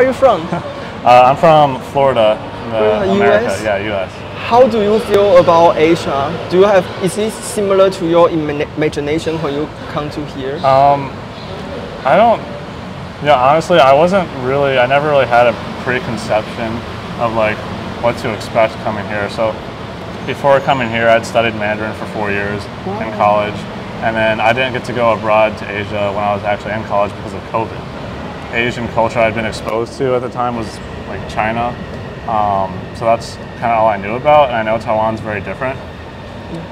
are you from? I'm from Florida, America. US? Yeah, U.S. How do you feel about Asia? Is it similar to your imagination when you come to here? I don't, honestly, I never really had a preconception of like what to expect coming here. So before coming here, I'd studied Mandarin for 4 years in college. And then I didn't get to go abroad to Asia when I was actually in college because of COVID. Asian culture I'd been exposed to at the time was like China. So that's kind of all I knew about. And I know Taiwan's very different.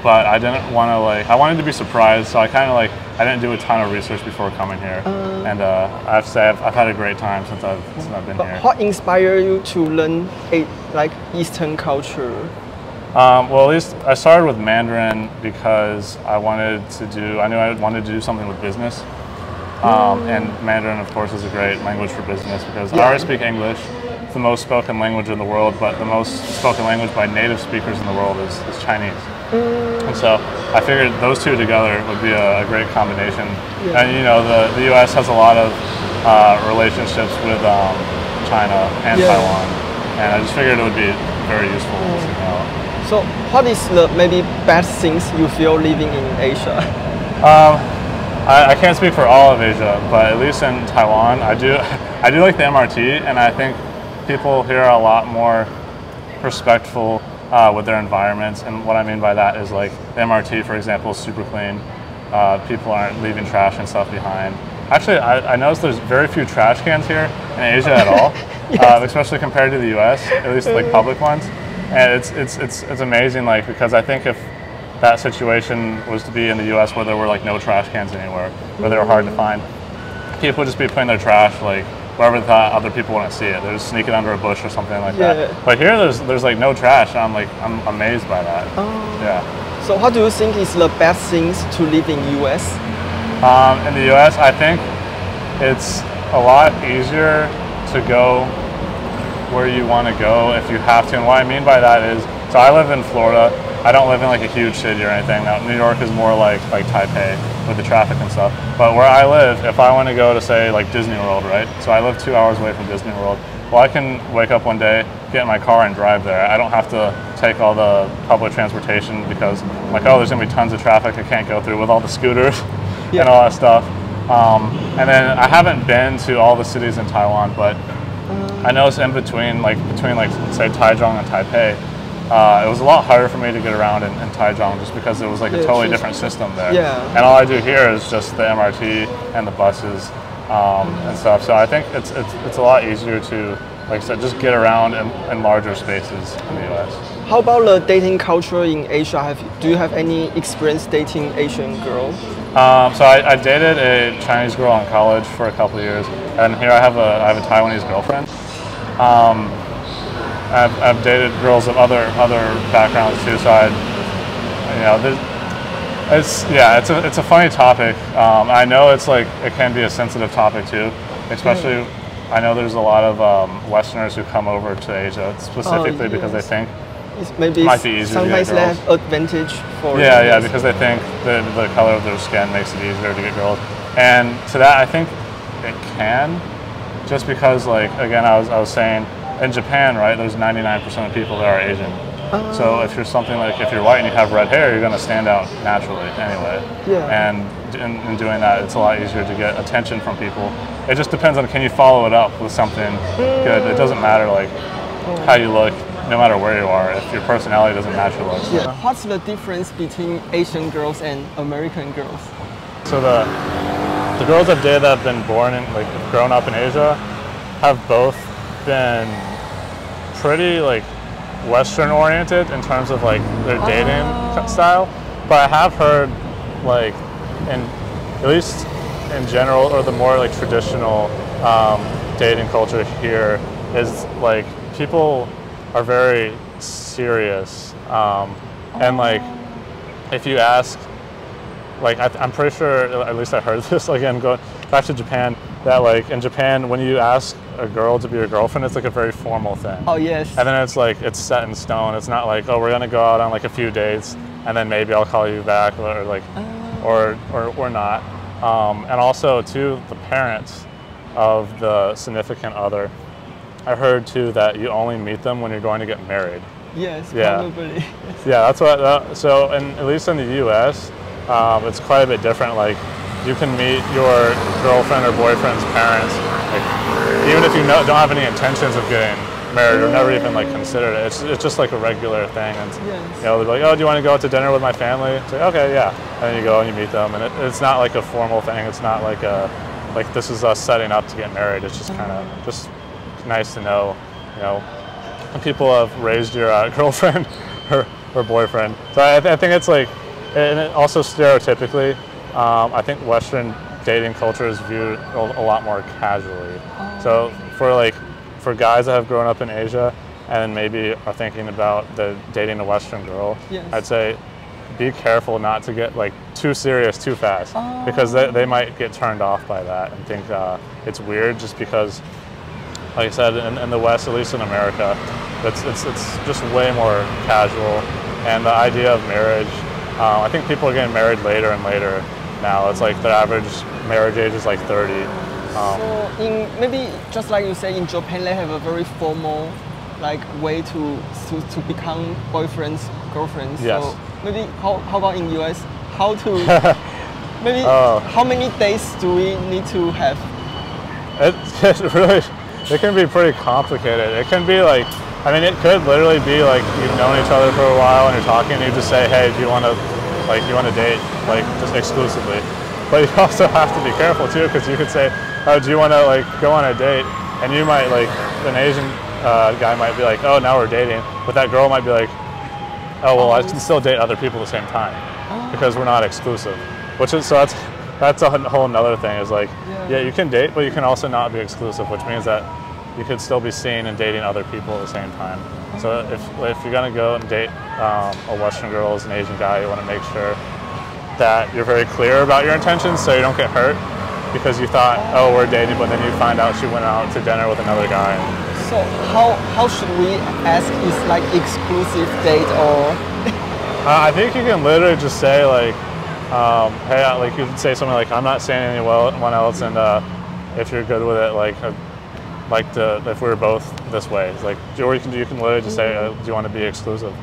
But I didn't want to I wanted to be surprised. So I kind of I didn't do a ton of research before coming here. And I have to say I've had a great time since I've been here. What inspired you to learn Eastern culture? Well, at least I started with Mandarin because I knew I wanted to do something with business. And Mandarin, of course, is a great language for business because I already speak English. It's the most spoken language in the world, but the most spoken language by native speakers in the world is Chinese. And so I figured those two together would be a great combination. And the U.S. has a lot of relationships with China and Taiwan, and I just figured it would be very useful to know. So what is the maybe bad things you feel living in Asia? I can't speak for all of Asia, but at least in Taiwan, I do like the MRT, and I think people here are a lot more respectful with their environments. And what I mean by that is the MRT, for example, is super clean. People aren't leaving trash and stuff behind. Actually, I noticed there's very few trash cans here in Asia at all, especially compared to the US, at least public ones. And it's amazing, because I think if that situation was to be in the US where there were no trash cans anywhere, where they were hard to find, people would just be putting their trash wherever they thought other people wouldn't see it. They're just sneaking under a bush or something like that. But here there's no trash, and I'm amazed by that. Yeah. So what do you think is the best things to live in US? In the US, I think it's a lot easier to go where you want to go if you have to. And what I mean by that is, so I live in Florida. I don't live in a huge city or anything. Now, New York is more like Taipei with the traffic and stuff. But where I live, if I want to go to say Disney World, right? So I live 2 hours away from Disney World. Well, I can wake up one day, get in my car and drive there. I don't have to take all the public transportation because there's gonna be tons of traffic I can't go through with all the scooters and all that stuff. And then I haven't been to all the cities in Taiwan, but I noticed in between say Taichung and Taipei, it was a lot harder for me to get around in Taichung just because it was a totally different system there. And all I do here is just the MRT and the buses and stuff. So I think it's a lot easier to, like I said, just get around in larger spaces in the US. How about the dating culture in Asia? Do you have any experience dating Asian girls? So I dated a Chinese girl in college for a couple of years, and here I have a Taiwanese girlfriend. I've dated girls of other backgrounds too. So it's a funny topic. I know it can be a sensitive topic too, especially. I know there's a lot of Westerners who come over to Asia specifically because they think it might be easier sometimes to get girls. They have advantage for because they think the color of their skin makes it easier to get girls. And to that, I think it can, just because again, I was saying, in Japan, right, there's 99% of people that are Asian. So if you're if you're white and you have red hair, you're going to stand out naturally anyway. And in doing that, it's a lot easier to get attention from people. It just depends on, can you follow it up with something good. It doesn't matter how you look, no matter where you are, if your personality doesn't match your looks. What's the difference between Asian girls and American girls? So the girls I've dated that have been born and grown up in Asia have both been pretty Western oriented in terms of their dating style, but I have heard at least in general, or the more traditional dating culture here is people are very serious, and if you ask, I'm pretty sure, at least I heard this again going back to Japan, that in Japan, when you ask a girl to be your girlfriend, it's a very formal thing. Oh yes. And then it's it's set in stone. It's not oh, we're gonna go out on a few dates and then maybe I'll call you back or not. And also too, the parents of the significant other I heard too that you only meet them when you're going to get married. Yes, Yeah. probably. Yeah, that's what. So, at least in the U.S., it's quite a bit different. Like, you can meet your girlfriend or boyfriend's parents, like, even if you don't have any intentions of getting married or never even like considered it. It's just like a regular thing, and you know, they're like, oh, do you want to go out to dinner with my family? It's like, okay, yeah, and then you go and you meet them, and it's not like a formal thing. It's not like this is us setting up to get married. It's just kind of just nice to know, you know, people have raised your girlfriend or boyfriend. So I think it's like, and it also stereotypically, I think Western dating culture is viewed a lot more casually. So for guys that have grown up in Asia and maybe are thinking about dating a Western girl, I'd say be careful not to get like too serious too fast, because they might get turned off by that and think it's weird, just because, like I said, in the West, at least in America, it's just way more casual. And the idea of marriage, I think people are getting married later and later now. It's like their average marriage age is like 30. So maybe just like you say, in Japan they have a very formal like way to become boyfriends, girlfriends. Yes. So maybe how about in US? How to maybe how many dates do we need to have? It can be pretty complicated. It can be like, I mean, it could literally be like you've known each other for a while and you're talking and you just say, hey, do you want to date, like just exclusively? But you also have to be careful too, because you could say, oh, do you want to like go on a date? And you might like, an Asian guy might be like, oh, now we're dating. But that girl might be like, oh, well, I can still date other people at the same time because we're not exclusive. So that's a whole nother thing, is like, yeah, you can date, but you can also not be exclusive, which means that you could still be seen and dating other people at the same time. So if you're gonna go and date a Western girl as an Asian guy, you want to make sure that you're very clear about your intentions, so you don't get hurt because you thought, oh, we're dating, but then you find out she went out to dinner with another guy. So how should we ask? Is like exclusive date or? I think you can literally just say like, hey, like you can say something like, I'm not saying anyone else, and if you're good with it, if we're both this way, it's like, or you can literally just say, do you want to be exclusive?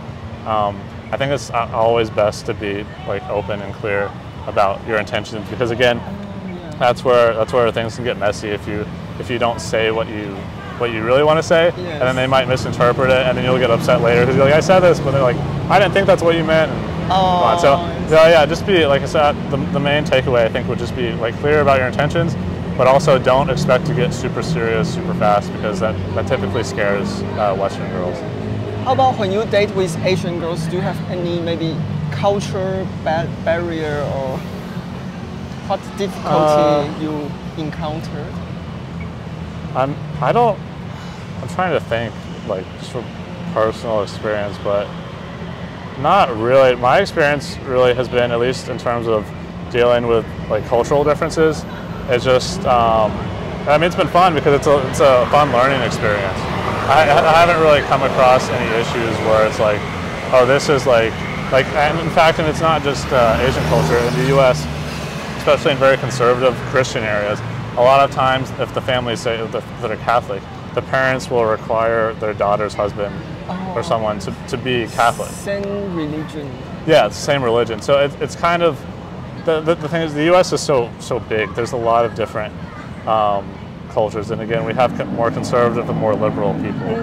I think it's always best to be like open and clear about your intentions, because again, that's where things can get messy if you don't say what you really want to say, and then they might misinterpret it, and then you'll get upset later because you're like, I said this, but they're like, I didn't think that's what you meant. So yeah, just be, like I said, the main takeaway I think would just be like clear about your intentions, but also don't expect to get super serious super fast, because that typically scares Western girls. How about when you date with Asian girls? Do you have any maybe culture barrier or what difficulty you encountered? I'm trying to think, like, just from personal experience, but not really. My experience really has been, at least in terms of dealing with like cultural differences, it's just, I mean, it's been fun because it's a fun learning experience. I haven't really come across any issues where it's like, oh, this is and in fact, and it's not just Asian culture. In the U.S., especially in very conservative Christian areas, a lot of times, if the families say that are Catholic, the parents will require their daughter's husband or someone to be Catholic. Same religion. Yeah, it's the same religion. So it's kind of, the thing is, the U.S. is so big. There's a lot of different cultures, and again, we have more conservative and more liberal people,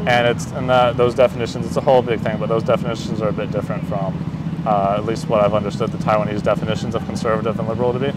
and those definitions. It's a whole big thing, but those definitions are a bit different from at least what I've understood the Taiwanese definitions of conservative and liberal to be.